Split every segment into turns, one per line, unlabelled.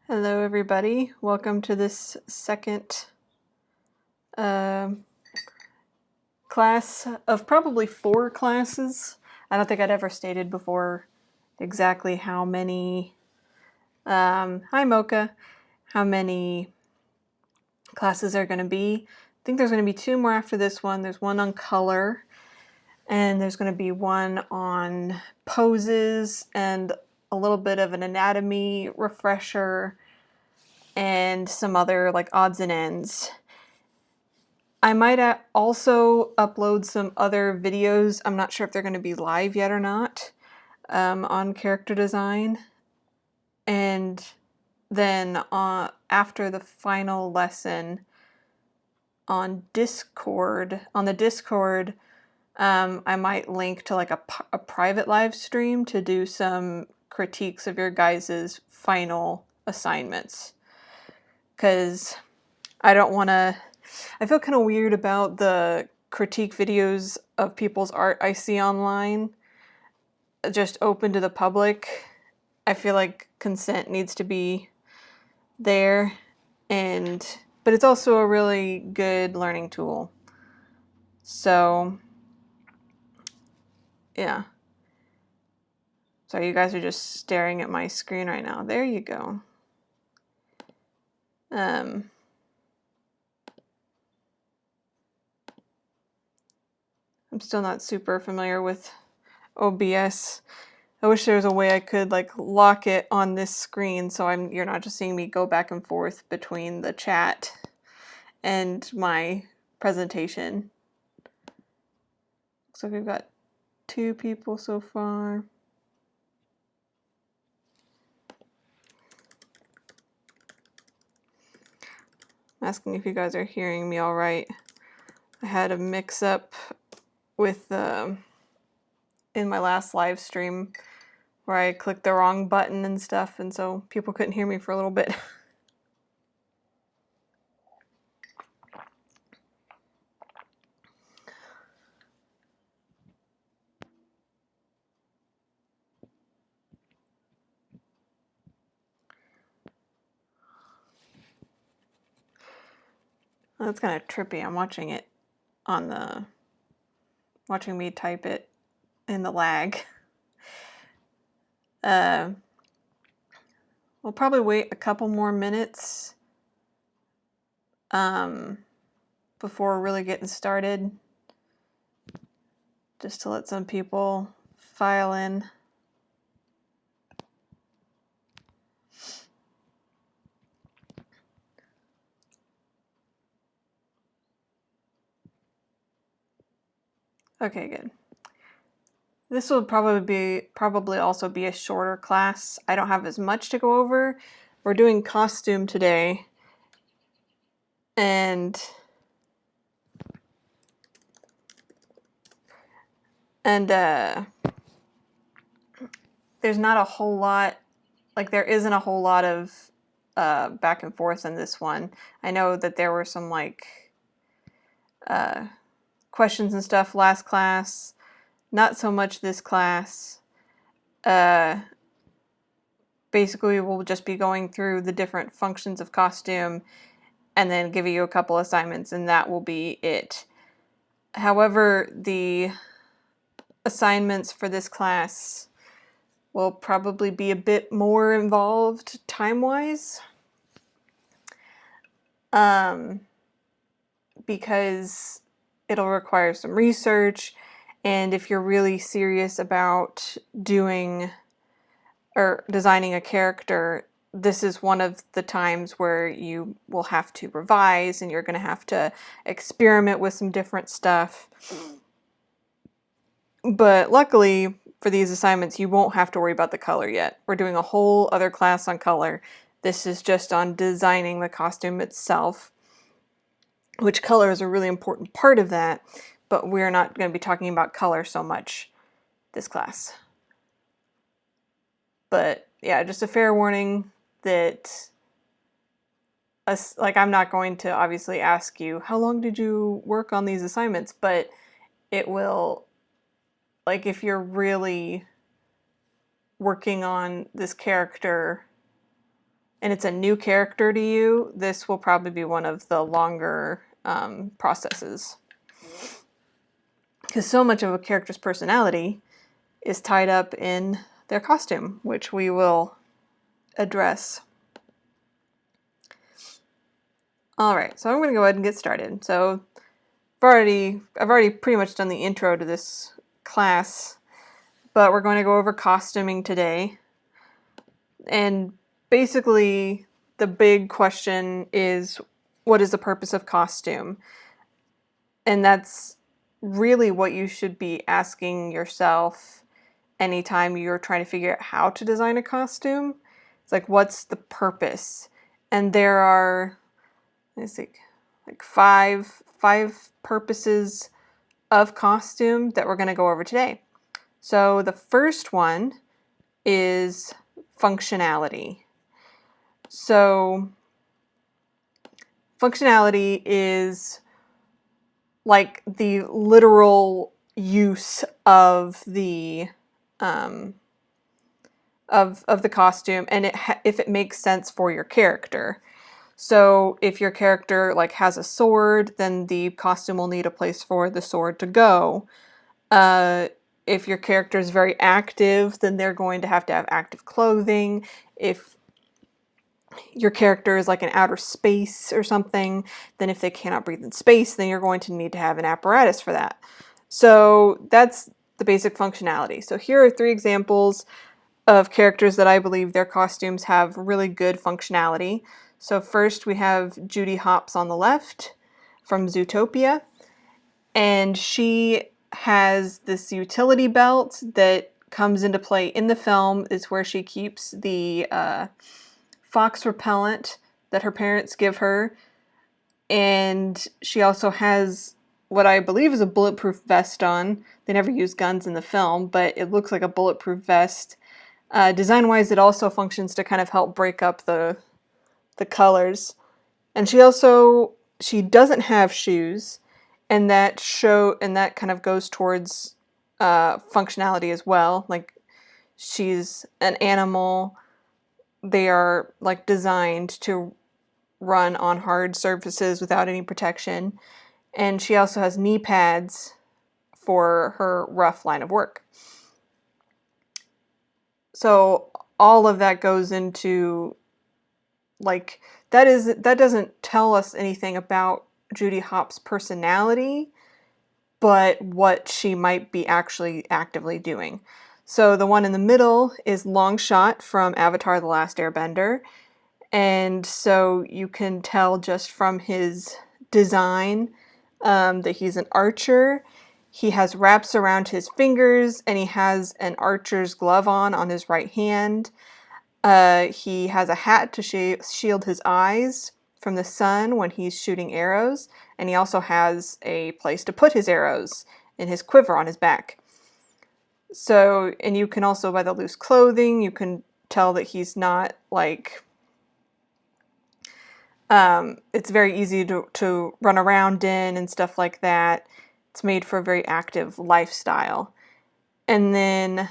Hello everybody, welcome to this second class of probably 4 classes. I don't think I'd ever stated before exactly how many, hi Mocha, how many classes are going to be. I think there's going to be 2 more after this one. There's one on color, and there's going to be one on poses and a little bit of an anatomy refresher and some other like odds and ends. I might also upload some other videos. I'm not sure if they're going to be live yet or not, on character design. And then after the final lesson on Discord, I might link to like a private live stream to do some critiques of your guys' final assignments. Because I don't want to... I feel kind of weird about the critique videos of people's art I see online, just open to the public. I feel like consent needs to be there, but it's also a really good learning tool. So, yeah. So you guys are just staring at my screen right now. There you go. I'm still not super familiar with OBS. I wish there was a way I could like lock it on this screen so you're not just seeing me go back and forth between the chat and my presentation. Looks like we've got 2 people so far. I'm asking if you guys are hearing me all right. I had a mix-up with in my last live stream where I clicked the wrong button and stuff, and so people couldn't hear me for a little bit. That's kind of trippy. I'm watching it on watching me type it in the lag. We'll probably wait a couple more minutes before really getting started, just to let some people file in. Okay, good. This will probably also be a shorter class. I don't have as much to go over. We're doing costume today, and there's not a whole lot, like there isn't a whole lot of back and forth in this one. I know that there were some like questions and stuff last class, not so much this class. Basically we'll just be going through the different functions of costume and then give you a couple assignments, and that will be it. However, the assignments for this class will probably be a bit more involved time-wise, because it'll require some research, and if you're really serious about doing or designing a character, this is one of the times where you will have to revise and you're going to have to experiment with some different stuff. But luckily for these assignments, you won't have to worry about the color yet. We're doing a whole other class on color. This is just on designing the costume itself, which color is a really important part of that, but we're not going to be talking about color so much this class. But yeah, just a fair warning that I'm not going to obviously ask you, how long did you work on these assignments? But it will, like if you're really working on this character and it's a new character to you, this will probably be one of the longer processes. Because so much of a character's personality is tied up in their costume, which we will address. Alright, so I'm going to go ahead and get started. So I've already pretty much done the intro to this class, but we're going to go over costuming today. And basically, the big question is, what is the purpose of costume? And that's really what you should be asking yourself anytime you're trying to figure out how to design a costume. It's like, what's the purpose? And there are, let's see, like five purposes of costume that we're going to go over today. So the first one is functionality. So functionality is like the literal use of the of the costume, and if it makes sense for your character. So if your character like has a sword, then the costume will need a place for the sword to go. If your character is very active, then they're going to have active clothing. If your character is like in outer space or something, then if they cannot breathe in space, then you're going to need to have an apparatus for that. So that's the basic functionality. So here are 3 examples of characters that I believe their costumes have really good functionality. So first we have Judy Hopps on the left from Zootopia, and she has this utility belt that comes into play in the film. It's where she keeps the fox repellent that her parents give her, and she also has what I believe is a bulletproof vest on. They never use guns in the film, but it looks like a bulletproof vest. Design-wise, it also functions to kind of help break up the colors. And she doesn't have shoes, and that kind of goes towards functionality as well. Like, she's an animal. They are like designed to run on hard surfaces without any protection. And she also has knee pads for her rough line of work. So all of that goes into, like, that doesn't tell us anything about Judy Hopps' personality, but what she might be actually actively doing. So the one in the middle is Longshot from Avatar: The Last Airbender. And so you can tell just from his design that he's an archer. He has wraps around his fingers, and he has an archer's glove on his right hand. He has a hat to shield his eyes from the sun when he's shooting arrows, and he also has a place to put his arrows in his quiver on his back. So, and you can also, by the loose clothing, you can tell that he's not like... it's very easy to run around in and stuff like that. It's made for a very active lifestyle. And then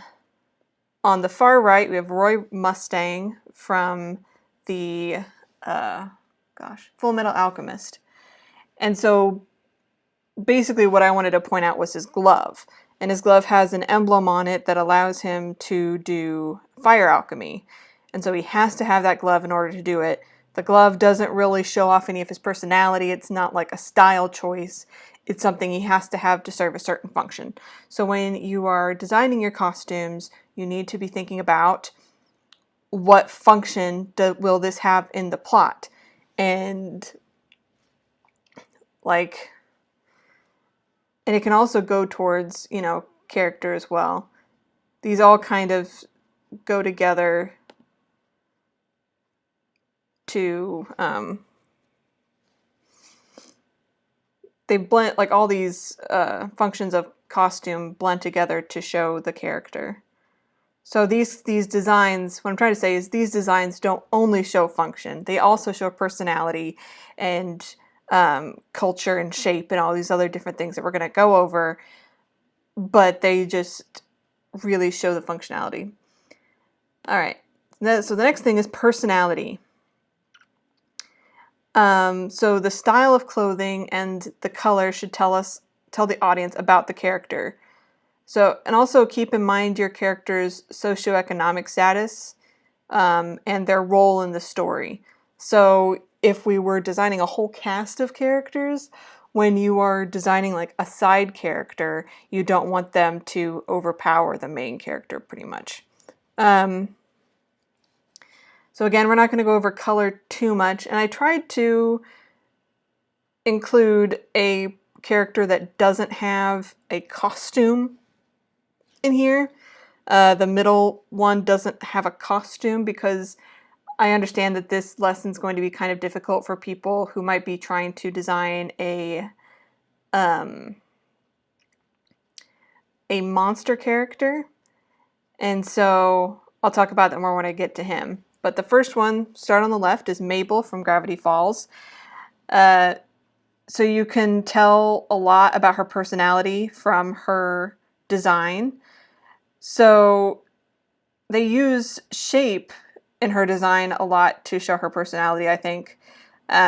on the far right, we have Roy Mustang from the Full Metal Alchemist. And so basically what I wanted to point out was his glove. And his glove has an emblem on it that allows him to do fire alchemy. And so he has to have that glove in order to do it. The glove doesn't really show off any of his personality. It's not like a style choice. It's something he has to have to serve a certain function. So when you are designing your costumes, you need to be thinking about what function will this have in the plot. And it can also go towards, character as well. These all kind of go together to, they blend, like all these functions of costume blend together to show the character. So these designs, what I'm trying to say is these designs don't only show function, they also show personality and culture and shape and all these other different things that we're going to go over, but they just really show the functionality. All right, so the next thing is personality. So the style of clothing and the color should tell the audience about the character. So, and also keep in mind your character's socioeconomic status and their role in the story. So if we were designing a whole cast of characters, when you are designing like a side character, you don't want them to overpower the main character pretty much. So again, we're not going to go over color too much, and I tried to include a character that doesn't have a costume in here. The middle one doesn't have a costume because I understand that this lesson is going to be kind of difficult for people who might be trying to design a monster character. And so I'll talk about that more when I get to him. But the first one, start on the left, is Mabel from Gravity Falls. So you can tell a lot about her personality from her design. So they use shape in her design a lot to show her personality, I think.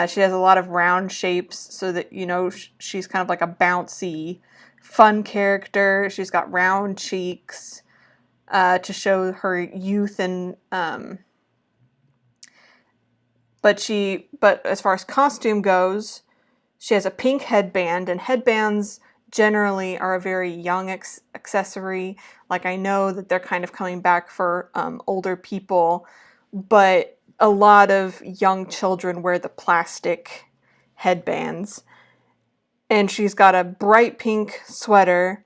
She has a lot of round shapes so that, you know, she's kind of like a bouncy, fun character. She's got round cheeks to show her youth and... But as far as costume goes, she has a pink headband, and headbands generally are a very young accessory. Like, I know that they're kind of coming back for older people, but a lot of young children wear the plastic headbands. And she's got a bright pink sweater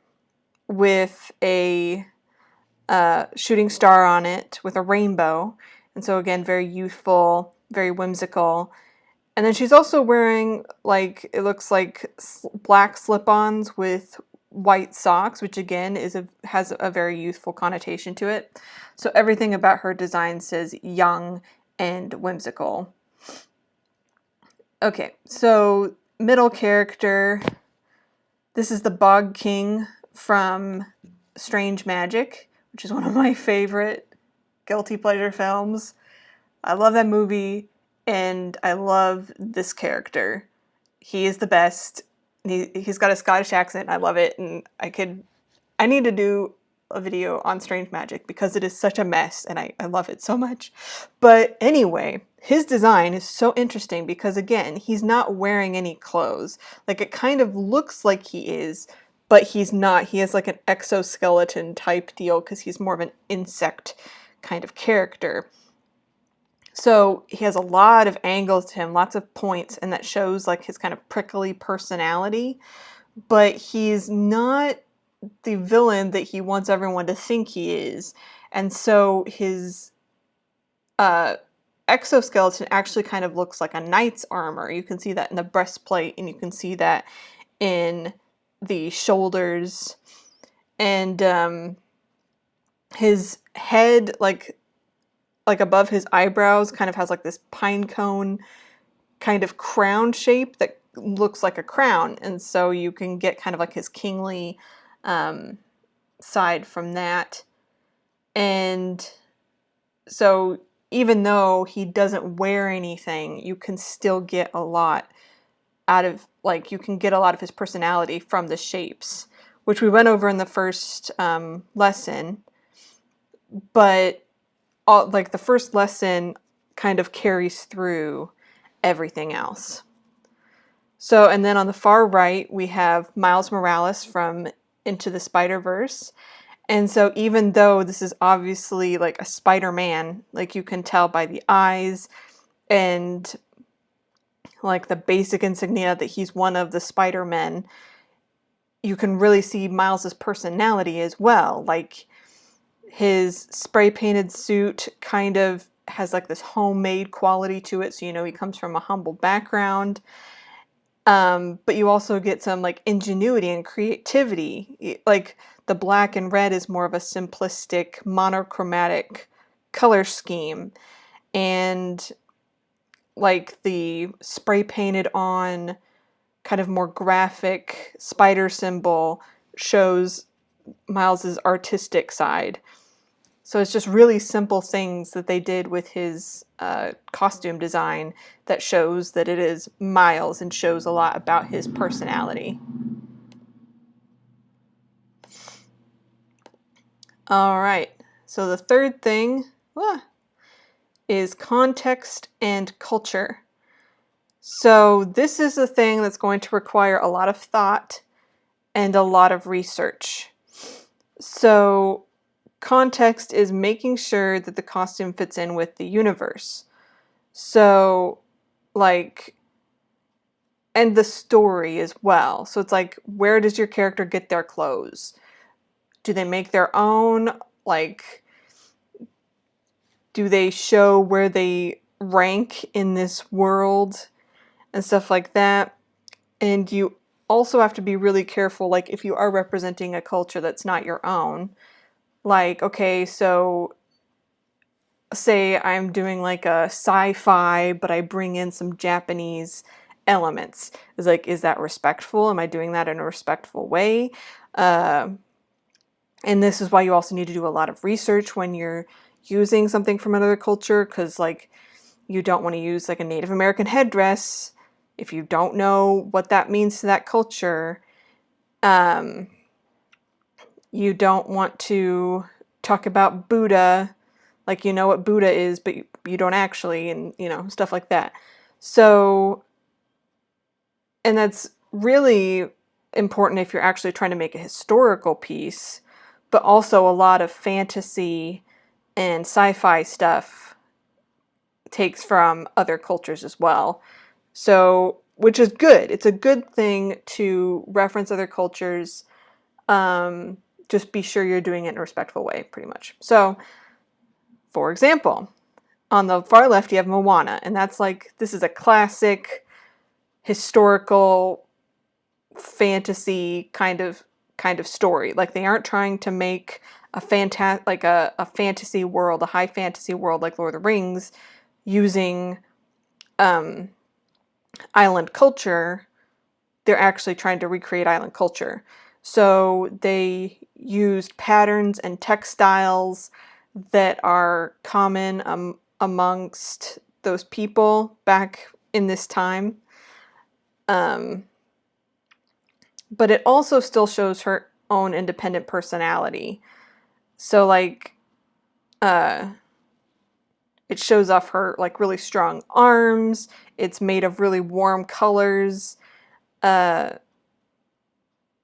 with a shooting star on it with a rainbow. And so again, very youthful, very whimsical. And then she's also wearing, like, it looks like black slip-ons with white socks, which again has a very youthful connotation to it. So everything about her design says young and whimsical. Okay, so middle character. This is the Bog King from Strange Magic, which is one of my favorite guilty pleasure films. I love that movie, and I love this character. He is the best. He's got a Scottish accent. I love it, and I need to do a video on Strange Magic because it is such a mess, and I love it so much. But anyway, his design is so interesting because, again, he's not wearing any clothes. Like, it kind of looks like he is, but he's not. He has like an exoskeleton type deal because he's more of an insect kind of character. So he has a lot of angles to him, lots of points, and that shows like his kind of prickly personality. But he's not the villain that he wants everyone to think he is. And so his exoskeleton actually kind of looks like a knight's armor. You can see that in the breastplate, and you can see that in the shoulders. And his head, like above his eyebrows, kind of has like this pine cone kind of crown shape that looks like a crown. And so you can get kind of like his kingly side from that. And so even though he doesn't wear anything, you can still get a lot out of, like, you can get a lot of his personality from the shapes, which we went over in the first lesson. But like the first lesson kind of carries through everything else. So, and then on the far right, we have Miles Morales from Into the Spider-Verse. And so even though this is obviously like a Spider-Man, like you can tell by the eyes and like the basic insignia that he's one of the Spider-Men, you can really see Miles's personality as well. Like, his spray-painted suit kind of has like this homemade quality to it, so you know he comes from a humble background. But you also get some like ingenuity and creativity. Like, the black and red is more of a simplistic, monochromatic color scheme. And like the spray-painted on kind of more graphic spider symbol shows Miles's artistic side. So it's just really simple things that they did with his costume design that shows that it is Miles and shows a lot about his personality. All right, so the third thing is context and culture. So this is a thing that's going to require a lot of thought and a lot of research. So context is making sure that the costume fits in with the universe. So, like, and the story as well. So it's like, where does your character get their clothes? Do they make their own? Like, do they show where they rank in this world and stuff like that? And you also have to be really careful, like, if you are representing a culture that's not your own. Like, okay, so say I'm doing like a sci-fi, but I bring in some Japanese elements. It's like, is that respectful? Am I doing that in a respectful way? And this is why you also need to do a lot of research when you're using something from another culture, because like you don't want to use like a Native American headdress if you don't know what that means to that culture. You don't want to talk about Buddha like you know what Buddha is, but you don't actually, and you know, stuff like that. So, and that's really important if you're actually trying to make a historical piece, but also a lot of fantasy and sci-fi stuff takes from other cultures as well. So, which is good. It's a good thing to reference other cultures. Just be sure you're doing it in a respectful way, pretty much. So, for example, on the far left you have Moana, and that's like, this is a classic historical fantasy kind of story. Like they aren't trying to make a fantasy world, a high fantasy world like Lord of the Rings, using island culture. They're actually trying to recreate island culture. So they used patterns and textiles that are common amongst those people back in this time. But it also still shows her own independent personality. So like, it shows off her like really strong arms. It's made of really warm colors.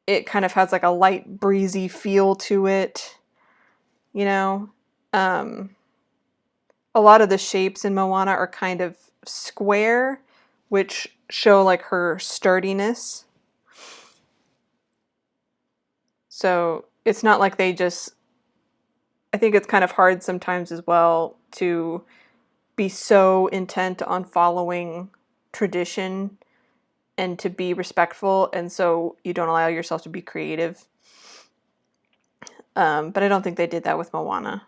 It kind of has like a light breezy feel to it, you know. A lot of the shapes in Moana are kind of square, which show like her sturdiness. So it's not like they just, I think it's kind of hard sometimes as well to be so intent on following tradition and to be respectful, and so you don't allow yourself to be creative. But I don't think they did that with Moana.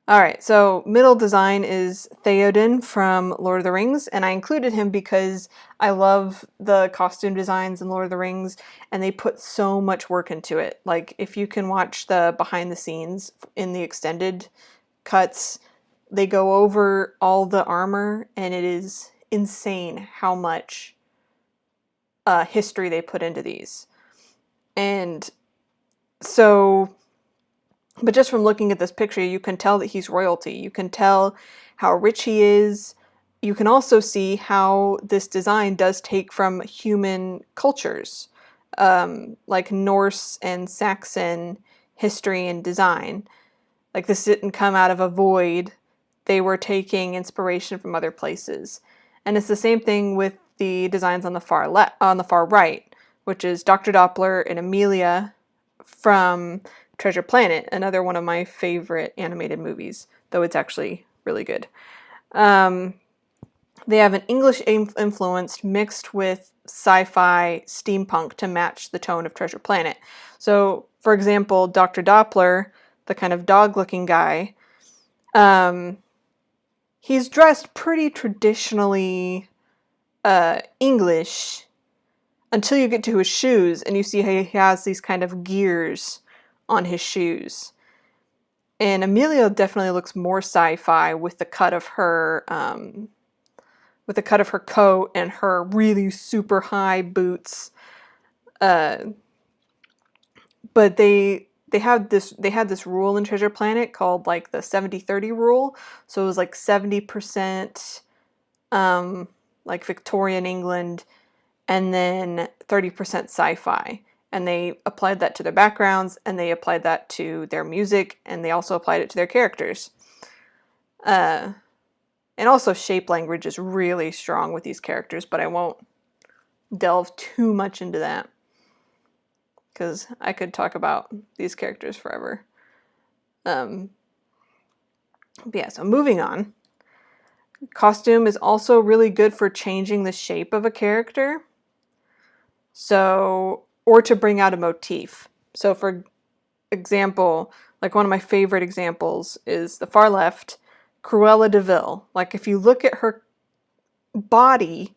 All right, so middle design is Theoden from Lord of the Rings, and I included him because I love the costume designs in Lord of the Rings, and they put so much work into it. Like, if you can watch the behind the scenes in the extended cuts, they go over all the armor, and it is insane how much history they put into these. And so, but just from looking at this picture, you can tell that he's royalty. You can tell how rich he is. You can also see how this design does take from human cultures, like Norse and Saxon history and design. Like, this didn't come out of a void. They were taking inspiration from other places. And it's the same thing with the designs on the far right, which is Dr. Doppler and Amelia from Treasure Planet, another one of my favorite animated movies, though it's actually really good. They have an English influence mixed with sci-fi steampunk to match the tone of Treasure Planet. So, for example, Dr. Doppler, the kind of dog-looking guy, he's dressed pretty traditionally English until you get to his shoes and you see how he has these kind of gears on his shoes. And Emilia definitely looks more sci-fi with the cut of her coat and her really super high boots. But they had this rule in Treasure Planet called like the 70-30 rule. So it was like 70% like Victorian England and then 30% sci-fi. And they applied that to their backgrounds, and they applied that to their music, and they also applied it to their characters. And also shape language is really strong with these characters, but I won't delve too much into that, because I could talk about these characters forever. But yeah, so moving on. Costume is also really good for changing the shape of a character. So, or to bring out a motif. So for example, like one of my favorite examples is the far left, Cruella de Vil. Like if you look at her body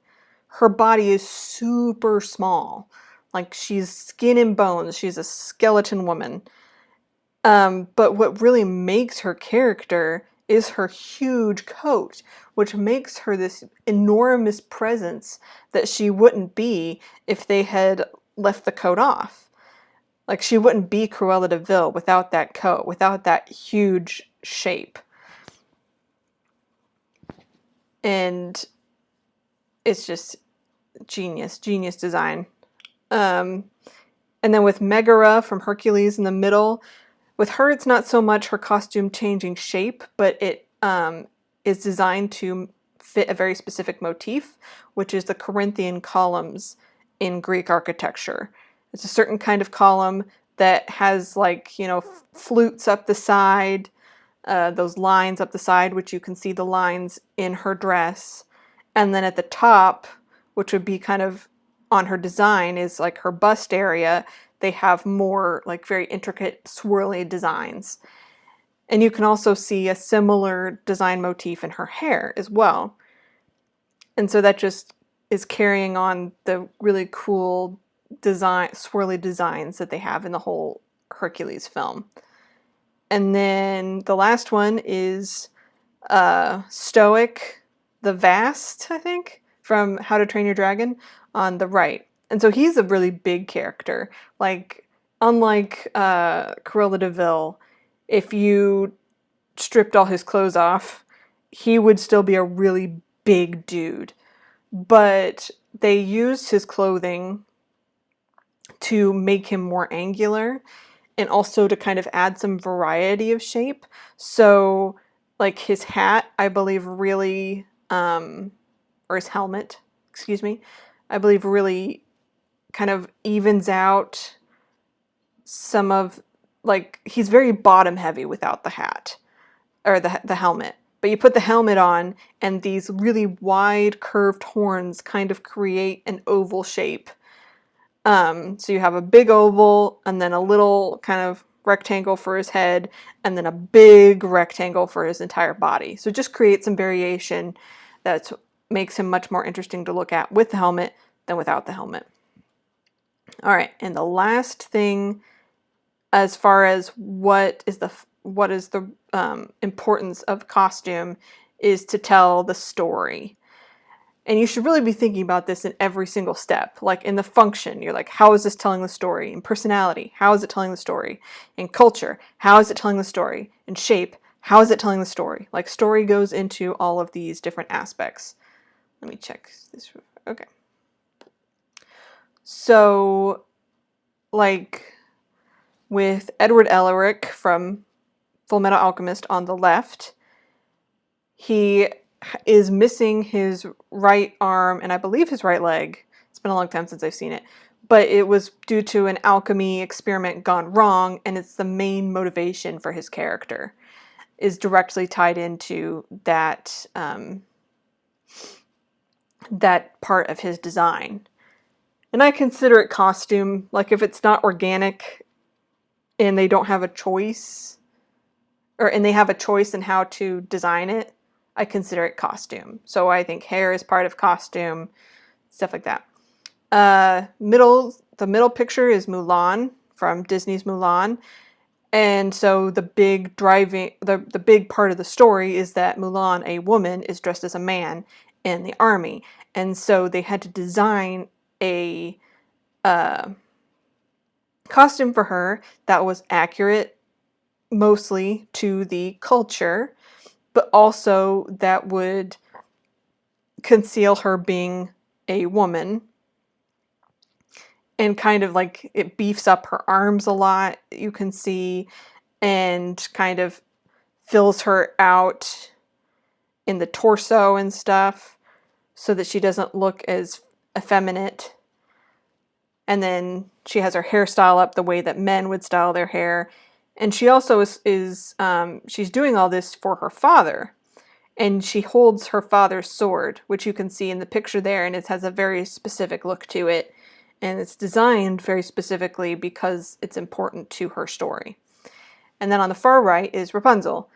is super small. Like she's skin and bones. She's a skeleton woman. But what really makes her character is her huge coat, which makes her this enormous presence that she wouldn't be if they had left the coat off. Like she wouldn't be Cruella de Vil without that coat, without that huge shape. And it's just genius design. And then with Megara from Hercules in the middle, with her it's not so much her costume changing shape, but it is designed to fit a very specific motif, which is the Corinthian columns in Greek architecture. It's a certain kind of column that has like, flutes up the side, those lines up the side, which you can see the lines in her dress. And then at the top, which would be kind of on her design, is like her bust area. They have more like very intricate swirly designs. And you can also see a similar design motif in her hair as well. And so that just is carrying on the really cool swirly designs that they have in the whole Hercules film. And then the last one is Stoic the Vast, I think, from How to Train Your Dragon on the right. And so he's a really big character. Like, unlike Cruella de Vil, if you stripped all his clothes off, he would still be a really big dude. But they used his clothing to make him more angular and also to kind of add some variety of shape. So, like his hat, I believe really, or his helmet, excuse me, I believe really kind of evens out some of, like, he's very bottom heavy without the hat, or the helmet. But you put the helmet on, and these really wide curved horns kind of create an oval shape. So you have a big oval, and then a little kind of rectangle for his head, and then a big rectangle for his entire body. So it just creates some variation that makes him much more interesting to look at with the helmet than without the helmet. All right, and the last thing, as far as what is the importance of costume, is to tell the story. And you should really be thinking about this in every single step. Like in the function, you're like, how is this telling the story? In personality, how is it telling the story? In culture, how is it telling the story? In shape, how is it telling the story? Like story goes into all of these different aspects. Let me check this. Okay. So, like with Edward Elric from Fullmetal Alchemist on the left, he is missing his right arm and I believe his right leg. It's been a long time since I've seen it. But it was due to an alchemy experiment gone wrong, and it's the main motivation for his character, is directly tied into that, that part of his design. And I consider it costume. Like if it's not organic and they don't have a choice, and they have a choice in how to design it, I consider it costume. So I think hair is part of costume, stuff like that. The middle picture is Mulan from Disney's Mulan. And so the big driving, the big part of the story is that Mulan, a woman, is dressed as a man in the army. And so they had to design a costume for her that was accurate mostly to the culture, but also that would conceal her being a woman, and kind of like it beefs up her arms a lot, you can see, and kind of fills her out in the torso and stuff so that she doesn't look as effeminate. And then she has her hairstyle up the way that men would style their hair. And she also is she's doing all this for her father. And she holds her father's sword, which you can see in the picture there, and it has a very specific look to it. And it's designed very specifically because it's important to her story. And then on the far right is Rapunzel.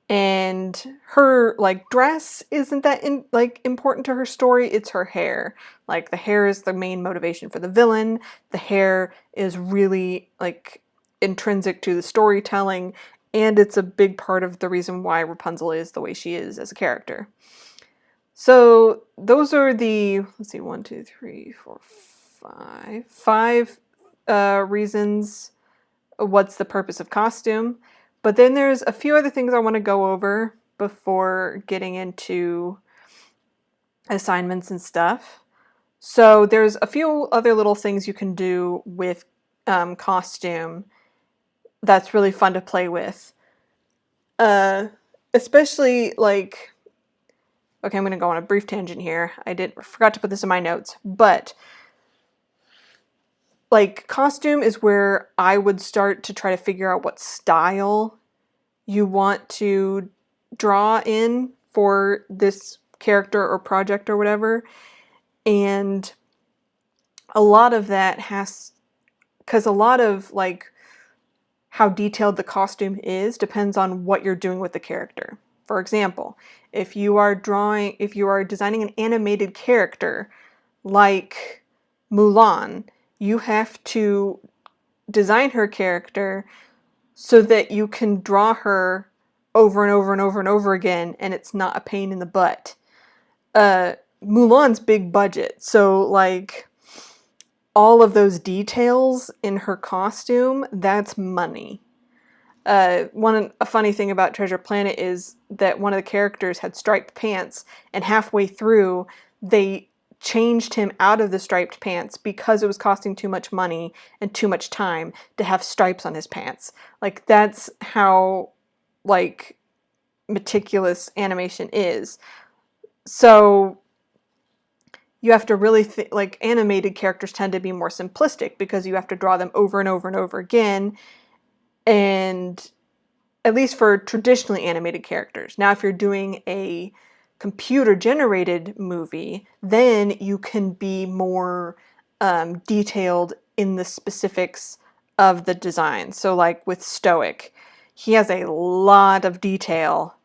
And her like dress isn't that important to her story. It's her hair. Like the hair is the main motivation for the villain. The hair is really like intrinsic to the storytelling, and it's a big part of the reason why Rapunzel is the way she is as a character. So those are the, let's see, 1, 2, 3, 4, 5 reasons. What's the purpose of costume? But then there's a few other things I want to go over before getting into assignments and stuff. So there's a few other little things you can do with costume that's really fun to play with. Especially like, okay, I'm going to go on a brief tangent here. Forgot to put this in my notes, but like costume is where I would start to try to figure out what style you want to draw in for this character or project or whatever. And a lot of that because a lot of like how detailed the costume is depends on what you're doing with the character. For example, if you are designing an animated character like Mulan, you have to design her character so that you can draw her over and over and over and over again, and it's not a pain in the butt. Mulan's big budget, so like all of those details in her costume, that's money. A funny thing about Treasure Planet is that one of the characters had striped pants, and halfway through they changed him out of the striped pants because it was costing too much money and too much time to have stripes on his pants. Like that's how like meticulous animation is. So you have to really like animated characters tend to be more simplistic because you have to draw them over and over and over again. And at least for traditionally animated characters. Now, if you're doing a computer-generated movie, then you can be more detailed in the specifics of the design. So like with Stoic, he has a lot of detail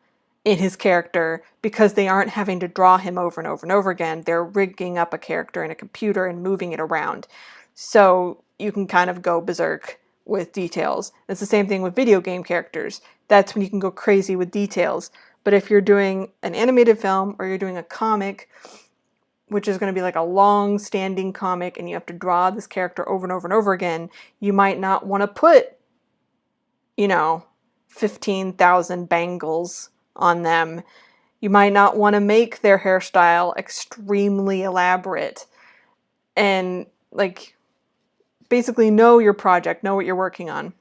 in his character because they aren't having to draw him over and over and over again. They're rigging up a character in a computer and moving it around. So you can kind of go berserk with details. It's the same thing with video game characters. That's when you can go crazy with details. But if you're doing an animated film or you're doing a comic, which is going to be like a long-standing comic, and you have to draw this character over and over and over again, you might not want to put, 15,000 bangles on them. You might not want to make their hairstyle extremely elaborate. And like, basically know your project, know what you're working on.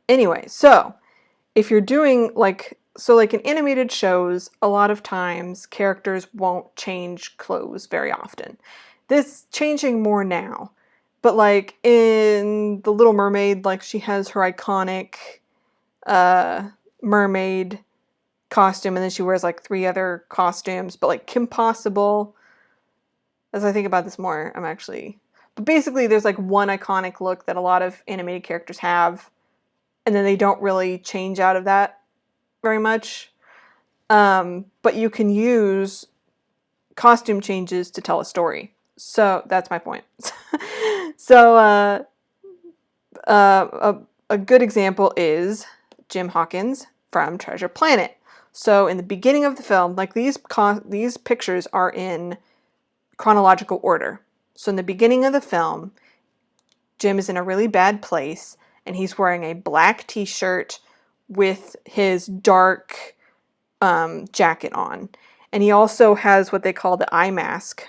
Anyway, so if you're doing like in animated shows, a lot of times characters won't change clothes very often. This changing more now. But like in The Little Mermaid, like she has her iconic mermaid costume, and then she wears like 3 other costumes. But like Kim Possible, as I think about this more, but basically there's like one iconic look that a lot of animated characters have, and then they don't really change out of that very much. But you can use costume changes to tell a story. So that's my point. So a a good example is Jim Hawkins from Treasure Planet. So in the beginning of the film, like these pictures are in chronological order. So in the beginning of the film, Jim is in a really bad place, and he's wearing a black t-shirt with his dark jacket on. And he also has what they call the eye mask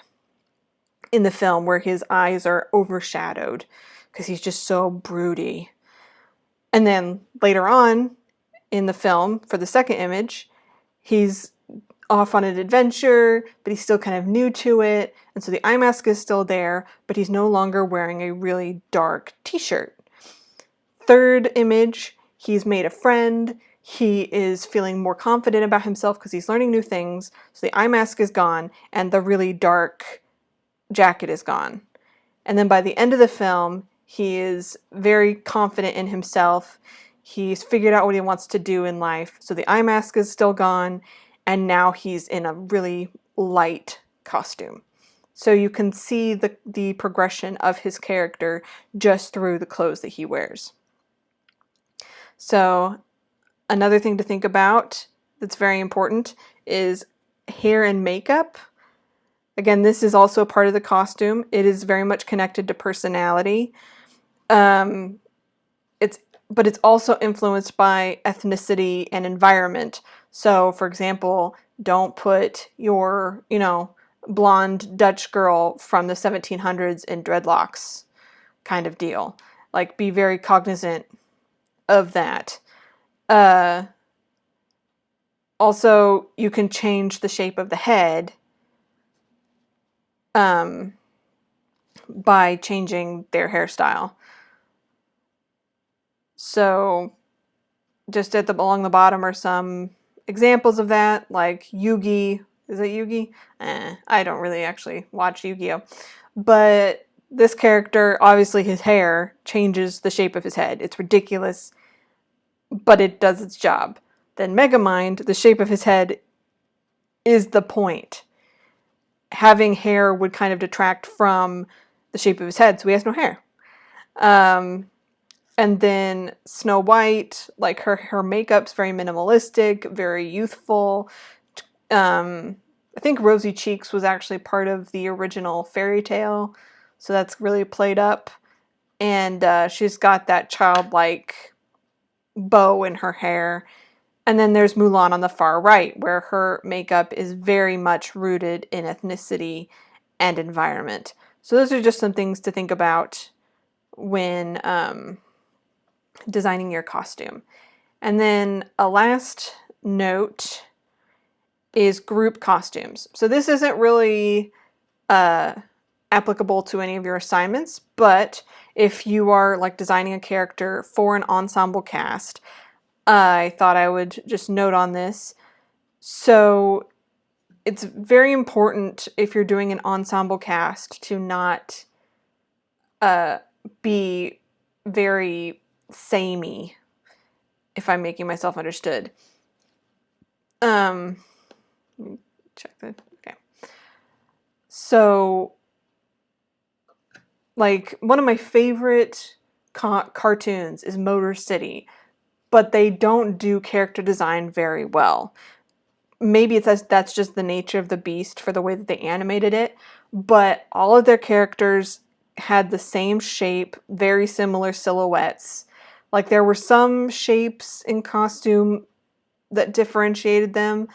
in the film, where his eyes are overshadowed because he's just so broody. And then later on in the film, for the second image, he's off on an adventure, but he's still kind of new to it. And so the eye mask is still there, but he's no longer wearing a really dark t-shirt. Third image, he's made a friend. He is feeling more confident about himself because he's learning new things. So the eye mask is gone and the really dark jacket is gone. And then by the end of the film, he is very confident in himself. He's figured out what he wants to do in life. So the eye mask is still gone, and now he's in a really light costume. So you can see the progression of his character just through the clothes that he wears. So another thing to think about that's very important is hair and makeup. Again, this is also part of the costume. It is very much connected to personality. But it's also influenced by ethnicity and environment. So, for example, don't put your, blonde Dutch girl from the 1700s in dreadlocks kind of deal. Like, be very cognizant of that. Also, you can change the shape of the head by changing their hairstyle. So just along the bottom are some examples of that, like Yugi. Is it Yugi? I don't really actually watch Yu-Gi-Oh! But this character, obviously his hair changes the shape of his head. It's ridiculous, but it does its job. Then Megamind, the shape of his head is the point. Having hair would kind of detract from the shape of his head, so he has no hair. And then Snow White, like her makeup's very minimalistic, very youthful. I think Rosy Cheeks was actually part of the original fairy tale, so that's really played up. And she's got that childlike bow in her hair. And then there's Mulan on the far right, where her makeup is very much rooted in ethnicity and environment. So those are just some things to think about when designing your costume. And then a last note is group costumes. So this isn't really applicable to any of your assignments, but if you are like designing a character for an ensemble cast, I thought I would just note on this. So it's very important if you're doing an ensemble cast to not be very samey, if I'm making myself understood. Check that. Okay. So, like, one of my favorite cartoons is Motor City, but they don't do character design very well. Maybe that's just the nature of the beast for the way that they animated it, but all of their characters had the same shape, very similar silhouettes. Like, there were some shapes in costume that differentiated them,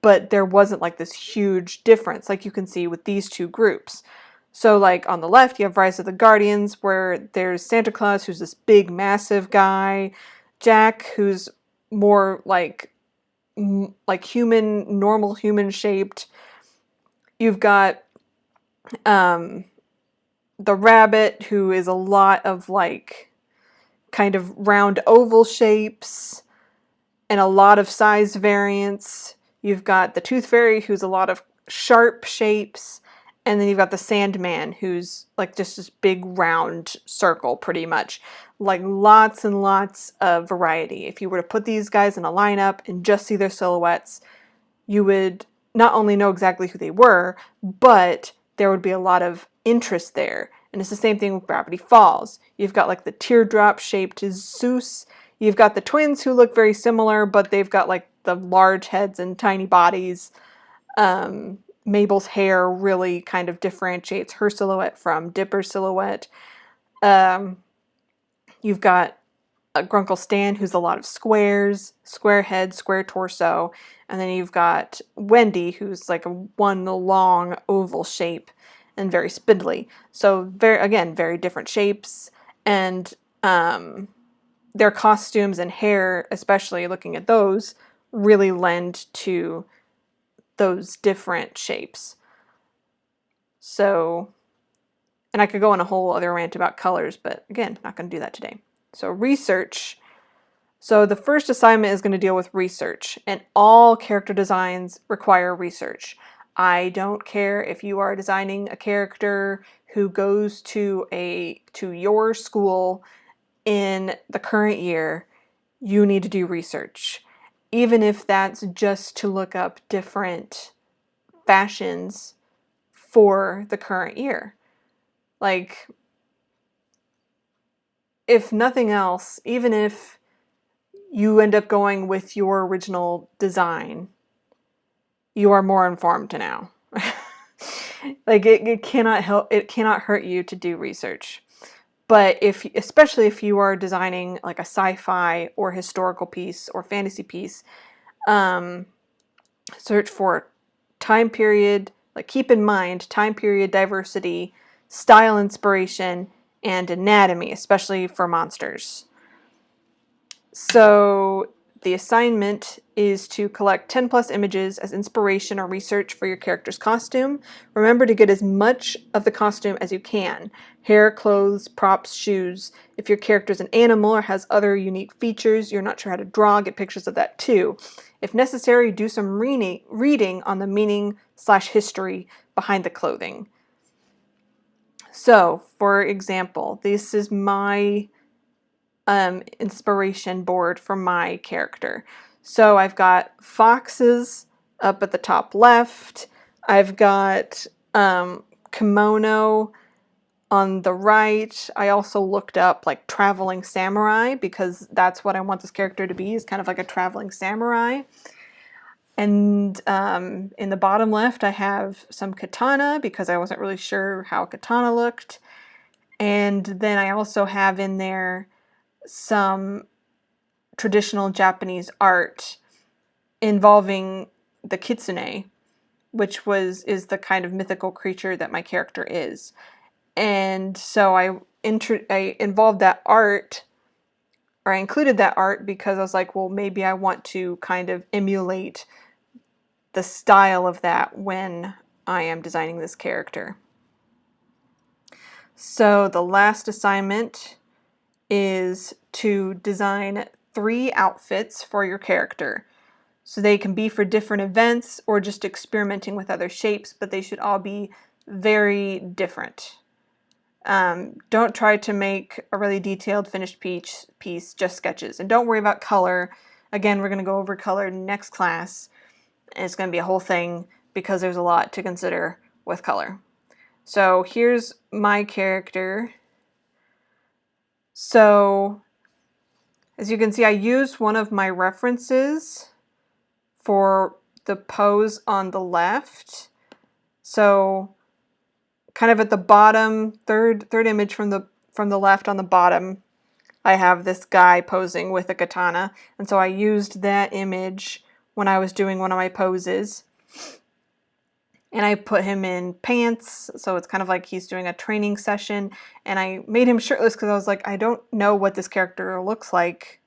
but there wasn't like this huge difference like you can see with these two groups. So like on the left you have Rise of the Guardians, where there's Santa Claus, who's this big massive guy, Jack, who's more like human, normal human shaped. You've got the rabbit, who is a lot of like kind of round oval shapes and a lot of size variance. You've got the Tooth Fairy, who's a lot of sharp shapes. And then you've got the Sandman, who's like just this big round circle, pretty much. Like lots and lots of variety. If you were to put these guys in a lineup and just see their silhouettes, you would not only know exactly who they were, but there would be a lot of interest there. And it's the same thing with Gravity Falls. You've got like the teardrop shaped Zeus. You've got the twins who look very similar, but they've got like the large heads and tiny bodies. Mabel's hair really kind of differentiates her silhouette from Dipper's silhouette. You've got Grunkle Stan, who's a lot of squares, square head, square torso. And then you've got Wendy, who's like one long oval shape and very spindly. So very different shapes. And their costumes and hair, especially looking at those, really lend to those different shapes. So, and I could go on a whole other rant about colors, but again, not going to do that today. So research. So the first assignment is going to deal with research, and all character designs require research. I don't care if you are designing a character who goes to your school in the current year. You need to do research, even if that's just to look up different fashions for the current year. Like, if nothing else, even if you end up going with your original design, you are more informed now. Like, it cannot hurt you to do research. But especially if you are designing like a sci-fi or historical piece or fantasy piece, search for time period, like keep in mind time period, diversity, style inspiration, and anatomy, especially for monsters. So the assignment is to collect 10 plus images as inspiration or research for your character's costume. Remember to get as much of the costume as you can. Hair, clothes, props, shoes. If your character is an animal or has other unique features you're not sure how to draw, get pictures of that too. If necessary, do some reading on the meaning/history behind the clothing. So, for example, this is my inspiration board for my character. So I've got foxes up at the top left. I've got kimono on the right. I also looked up like traveling samurai because that's what I want this character to be, is kind of like a traveling samurai. And in the bottom left, I have some katana because I wasn't really sure how katana looked. And then I also have in there some traditional Japanese art involving the kitsune, which is the kind of mythical creature that my character is. And so I involved that art, or I included that art because I was like, well, maybe I want to kind of emulate the style of that when I am designing this character. So the last assignment is to design 3 outfits for your character. So they can be for different events or just experimenting with other shapes, but they should all be very different. Don't try to make a really detailed finished piece, just sketches. And don't worry about color. Again, we're going to go over color next class, and it's going to be a whole thing because there's a lot to consider with color. So here's my character. So as you can see, I used one of my references for the pose on the left. So kind of at the bottom, third image from the left on the bottom, I have this guy posing with a katana. And so I used that image when I was doing one of my poses. And I put him in pants, so it's kind of like he's doing a training session. And I made him shirtless because I was like, I don't know what this character looks like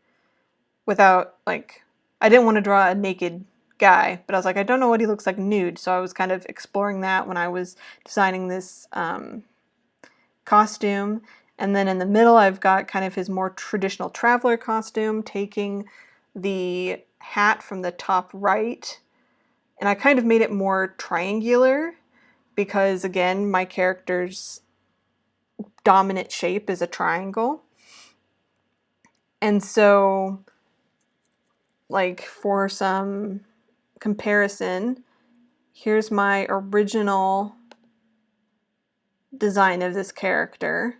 without, like, I didn't want to draw a naked guy, but I was like, I don't know what he looks like nude. So I was kind of exploring that when I was designing this costume. And then in the middle, I've got kind of his more traditional traveler costume, taking the hat from the top right. And I kind of made it more triangular because, again, my character's dominant shape is a triangle. And so, like, for some comparison, here's my original design of this character.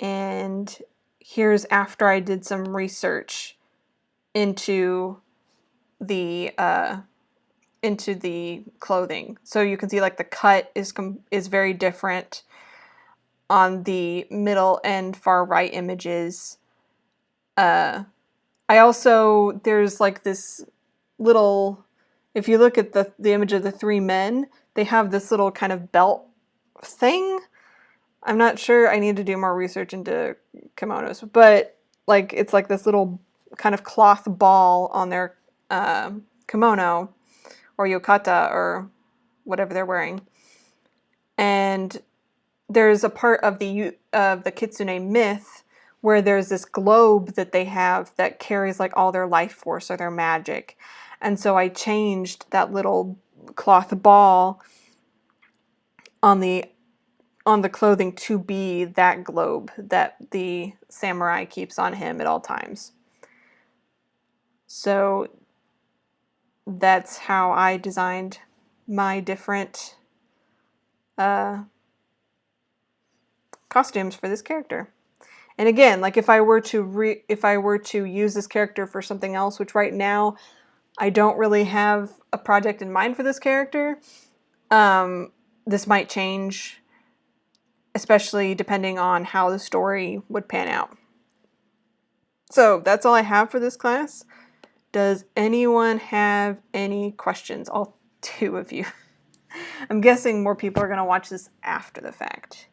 And here's after I did some research into the clothing. So you can see like the cut is very different on the middle and far right images. I also, there's like this little, if you look at the image of the three men, they have this little kind of belt thing. I'm not sure, I need to do more research into kimonos, but like it's like this little kind of cloth ball on their kimono or yukata or whatever they're wearing. And there's a part of the kitsune myth where there's this globe that they have that carries like all their life force or their magic. And so I changed that little cloth ball on the clothing to be that globe that the samurai keeps on him at all times. So that's how I designed my different costumes for this character. And again, like if I were to use this character for something else, which right now I don't really have a project in mind for this character, this might change, especially depending on how the story would pan out. So that's all I have for this class. Does anyone have any questions? All two of you. I'm guessing more people are going to watch this after the fact.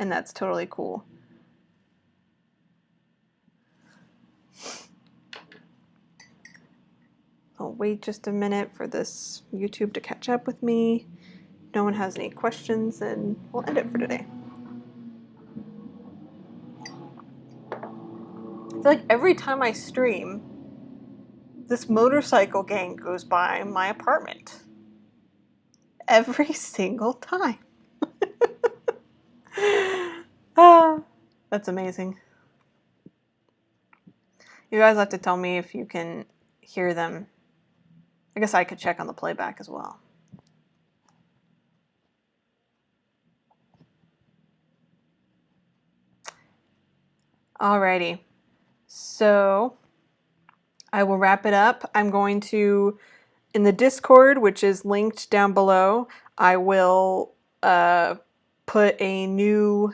And that's totally cool. I'll wait just a minute for this YouTube to catch up with me. If no one has any questions, then we'll end it for today. I feel like every time I stream, this motorcycle gang goes by my apartment. Every single time. That's amazing. You guys have to tell me if you can hear them. I guess I could check on the playback as well. Alrighty. So I will wrap it up. I'm going to, in the Discord, which is linked down below, I will put a new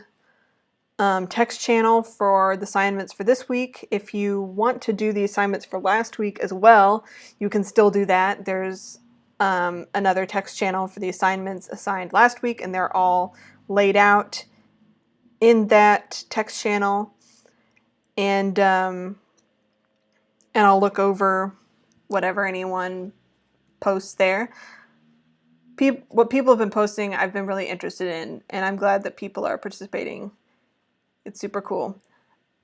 text channel for the assignments for this week. If you want to do the assignments for last week as well, you can still do that. There's another text channel for the assignments assigned last week, and they're all laid out in that text channel. And I'll look over whatever anyone posts there. What people have been posting, I've been really interested in, and I'm glad that people are participating. It's super cool.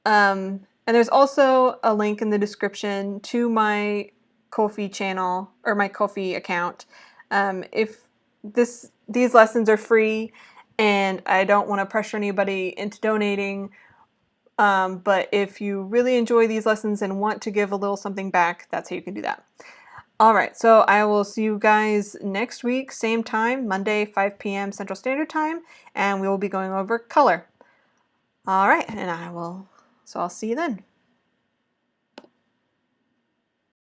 And there's also a link in the description to my Ko-fi channel, or my Ko-fi account. If these lessons are free, and I don't want to pressure anybody into donating, but if you really enjoy these lessons and want to give a little something back, that's how you can do that. All right, so I will see you guys next week, same time, Monday, 5 p.m. Central Standard Time, and we will be going over color. All right, and I'll see you then.